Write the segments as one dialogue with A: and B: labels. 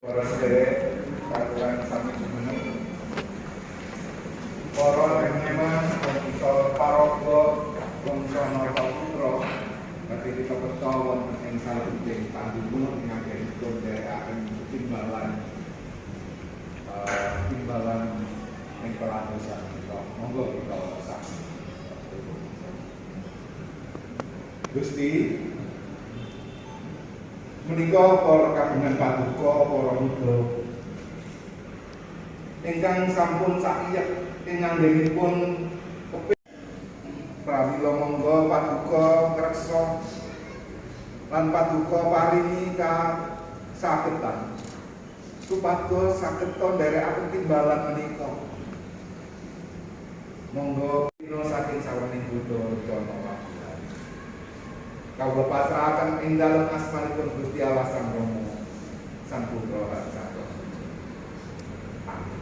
A: Para sedherek katuran sami jumeneng para rememan bangsa paraga bangsa Naraputra badhe kita kersa wonten ing salebetipun panjenengan nganggenipun nderekaken timbalan ing pelatosan kita. Monggo kita sami. Gusti menika para kagungan paduka para mudha ingkang sampun saiyek ing anggenipun pramila monggo paduka ngreksa lan paduka paringi kasagedan supados saged ndherekaken timbalan menika. Monggo pira saking sawening Buddha Racana kawula pasrahaken ing dalem asmanipun Gusti Allah Sang Rama Sang Putra lan Sang Roh. Amin.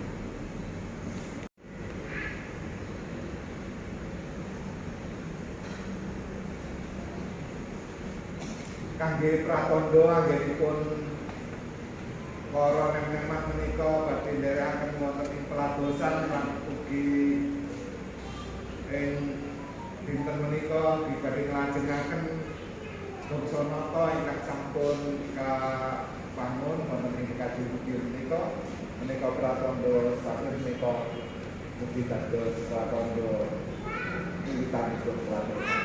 A: Kangge pratandha anggenipun para nenek menika badhe nderekaken wonten ing peladosan lan ugi ing dinten menika badhe nglajengaken bangsa nata ingkang sampun kapangun wonten ing kajujuran menika pratandha saking menika mugi dados pratandha wiwitanipun peladosan.